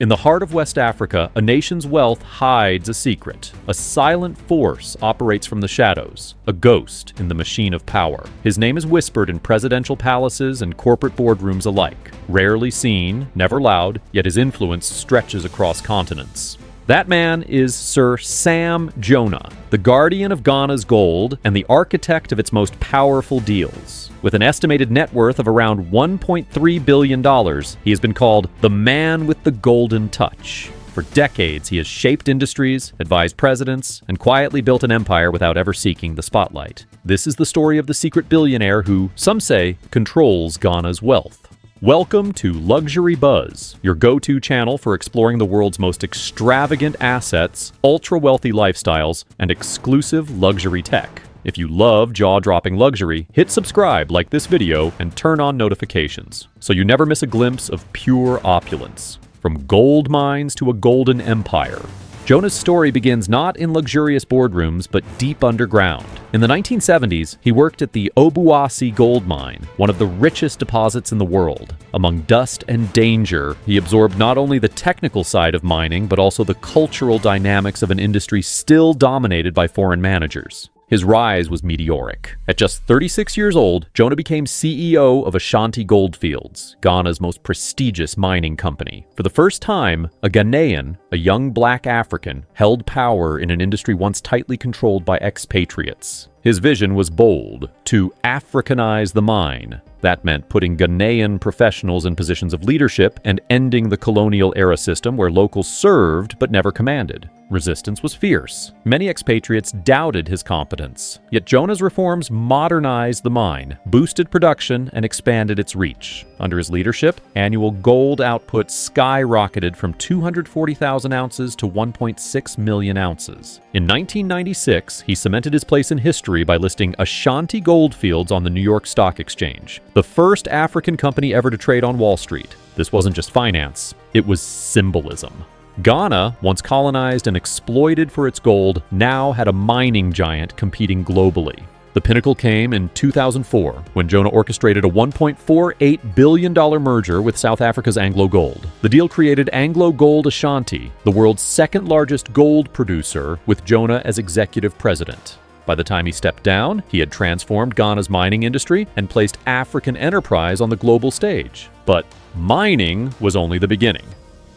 In the heart of West Africa, a nation's wealth hides a secret. A silent force operates from the shadows, a ghost in the machine of power. His name is whispered in presidential palaces and corporate boardrooms alike. Rarely seen, never loud, yet his influence stretches across continents. That man is Sir Sam Jonah, the guardian of Ghana's gold and the architect of its most powerful deals. With an estimated net worth of around $1.3 billion, he has been called the man with the golden touch. For decades, he has shaped industries, advised presidents, and quietly built an empire without ever seeking the spotlight. This is the story of the secret billionaire who, some say, controls Ghana's wealth. Welcome to Luxury Buzz, your go-to channel for exploring the world's most extravagant assets, ultra-wealthy lifestyles, and exclusive luxury tech. If you love jaw-dropping luxury, hit subscribe, like this video, and turn on notifications, so you never miss a glimpse of pure opulence. From gold mines to a golden empire. Jonah's story begins not in luxurious boardrooms, but deep underground. In the 1970s, he worked at the Obuasi gold mine, one of the richest deposits in the world. Among dust and danger, he absorbed not only the technical side of mining, but also the cultural dynamics of an industry still dominated by foreign managers. His rise was meteoric. At just 36 years old, Jonah became CEO of Ashanti Goldfields, Ghana's most prestigious mining company. For the first time, a Ghanaian, a young black African, held power in an industry once tightly controlled by expatriates. His vision was bold: to Africanize the mine. That meant putting Ghanaian professionals in positions of leadership and ending the colonial-era system where locals served but never commanded. Resistance was fierce. Many expatriates doubted his competence. Yet Jonah's reforms modernized the mine, boosted production, and expanded its reach. Under his leadership, annual gold output skyrocketed from 240,000 ounces to 1.6 million ounces. In 1996, he cemented his place in history by listing Ashanti Goldfields on the New York Stock Exchange, the first African company ever to trade on Wall Street. This wasn't just finance, it was symbolism. Ghana, once colonized and exploited for its gold, now had a mining giant competing globally. The pinnacle came in 2004, when Jonah orchestrated a $1.48 billion merger with South Africa's Anglo Gold. The deal created Anglo Gold Ashanti, the world's second largest gold producer, with Jonah as executive president. By the time he stepped down, he had transformed Ghana's mining industry and placed African enterprise on the global stage. But mining was only the beginning.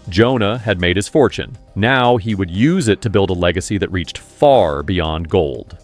Jonah had made his fortune. Now he would use it to build a legacy that reached far beyond gold.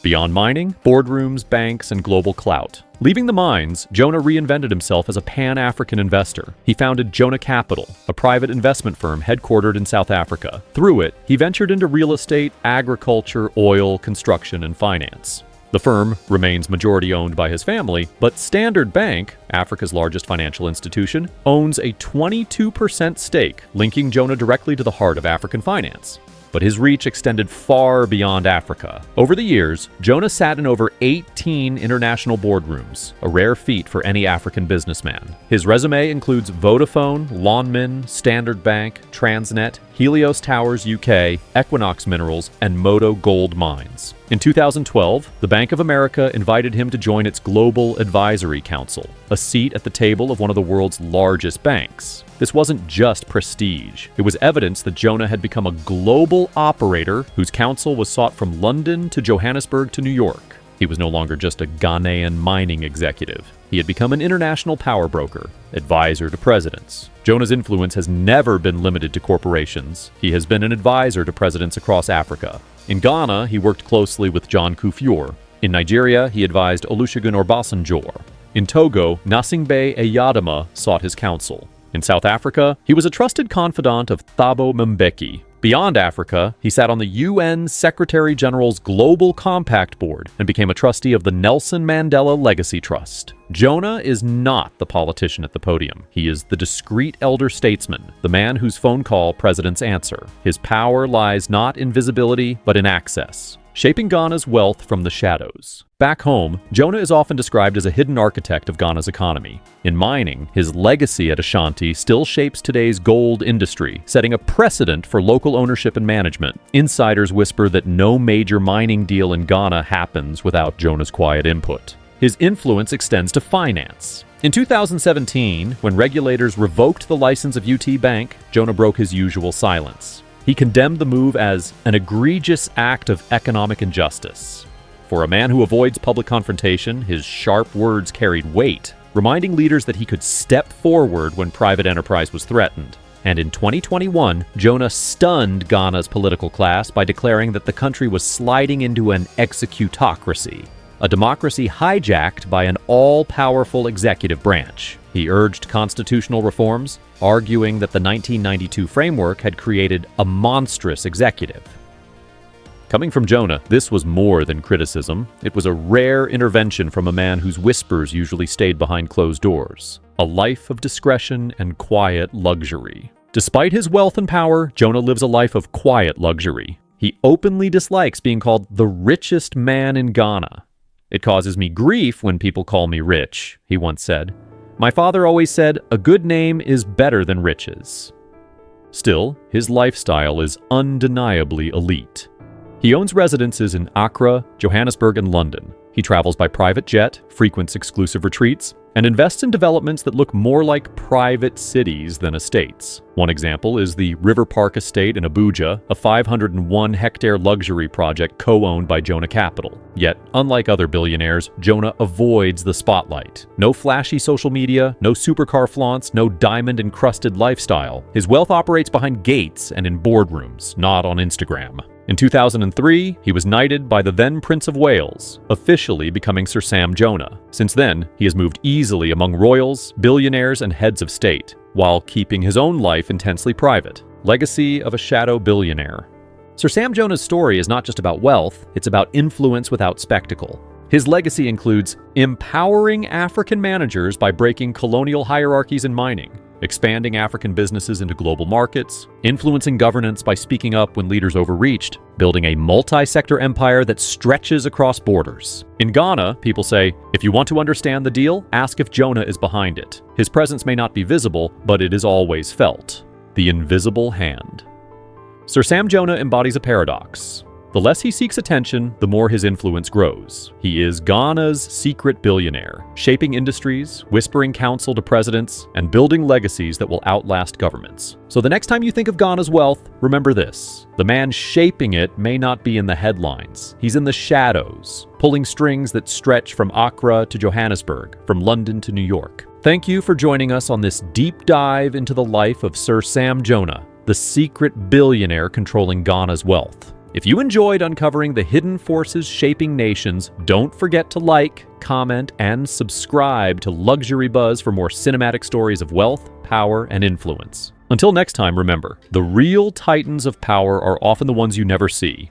Beyond mining, boardrooms, banks, and global clout. Leaving the mines, Jonah reinvented himself as a Pan-African investor. He founded Jonah Capital, a private investment firm headquartered in South Africa. Through it, he ventured into real estate, agriculture, oil, construction, and finance. The firm remains majority-owned by his family, but Standard Bank, Africa's largest financial institution, owns a 22% stake, linking Jonah directly to the heart of African finance. But his reach extended far beyond Africa. Over the years, Jonah sat in over 18 international boardrooms, a rare feat for any African businessman. His resume includes Vodafone, Lonmin, Standard Bank, Transnet, Helios Towers UK, Equinox Minerals, and Moto Gold Mines. In 2012, the Bank of America invited him to join its Global Advisory Council, a seat at the table of one of the world's largest banks. This wasn't just prestige. It was evidence that Jonah had become a global operator whose counsel was sought from London to Johannesburg to New York. He was no longer just a Ghanaian mining executive. He had become an international power broker, advisor to presidents. Jonah's influence has never been limited to corporations. He has been an advisor to presidents across Africa. In Ghana, he worked closely with John Kufuor. In Nigeria, he advised Olusegun Obasanjo. In Togo, Gnassingbé Eyadema sought his counsel. In South Africa, he was a trusted confidant of Thabo Mbeki. Beyond Africa, he sat on the UN Secretary-General's Global Compact Board and became a trustee of the Nelson Mandela Legacy Trust. Jonah is not the politician at the podium. He is the discreet elder statesman, the man whose phone call presidents answer. His power lies not in visibility, but in access, shaping Ghana's wealth from the shadows. Back home, Jonah is often described as a hidden architect of Ghana's economy. In mining, his legacy at Ashanti still shapes today's gold industry, setting a precedent for local ownership and management. Insiders whisper that no major mining deal in Ghana happens without Jonah's quiet input. His influence extends to finance. In 2017, when regulators revoked the license of UT Bank, Jonah broke his usual silence. He condemned the move as an egregious act of economic injustice. For a man who avoids public confrontation, his sharp words carried weight, reminding leaders that he could step forward when private enterprise was threatened. And in 2021, Jonah stunned Ghana's political class by declaring that the country was sliding into an executocracy, a democracy hijacked by an all-powerful executive branch. He urged constitutional reforms, arguing that the 1992 framework had created a monstrous executive. Coming from Jonah, this was more than criticism. It was a rare intervention from a man whose whispers usually stayed behind closed doors. A life of discretion and quiet luxury. Despite his wealth and power, Jonah lives a life of quiet luxury. He openly dislikes being called the richest man in Ghana. "It causes me grief when people call me rich," he once said. "My father always said, a good name is better than riches." Still, his lifestyle is undeniably elite. He owns residences in Accra, Johannesburg, and London. He travels by private jet, frequents exclusive retreats, and invests in developments that look more like private cities than estates. One example is the River Park Estate in Abuja, a 501-hectare luxury project co-owned by Jonah Capital. Yet, unlike other billionaires, Jonah avoids the spotlight. No flashy social media, no supercar flaunts, no diamond-encrusted lifestyle. His wealth operates behind gates and in boardrooms, not on Instagram. In 2003, he was knighted by the then Prince of Wales, officially becoming Sir Sam Jonah. Since then, he has moved easily among royals, billionaires, and heads of state, while keeping his own life intensely private. Legacy of a shadow billionaire. Sir Sam Jonah's story is not just about wealth, it's about influence without spectacle. His legacy includes empowering African managers by breaking colonial hierarchies in mining, expanding African businesses into global markets, influencing governance by speaking up when leaders overreached, building a multi-sector empire that stretches across borders. In Ghana, people say, if you want to understand the deal, ask if Jonah is behind it. His presence may not be visible, but it is always felt. The invisible hand. Sir Sam Jonah embodies a paradox. The less he seeks attention, the more his influence grows. He is Ghana's secret billionaire, shaping industries, whispering counsel to presidents, and building legacies that will outlast governments. So the next time you think of Ghana's wealth, remember this. The man shaping it may not be in the headlines. He's in the shadows, pulling strings that stretch from Accra to Johannesburg, from London to New York. Thank you for joining us on this deep dive into the life of Sir Sam Jonah, the secret billionaire controlling Ghana's wealth. If you enjoyed uncovering the hidden forces shaping nations, don't forget to like, comment, and subscribe to Luxury Buzz for more cinematic stories of wealth, power, and influence. Until next time, remember, the real titans of power are often the ones you never see.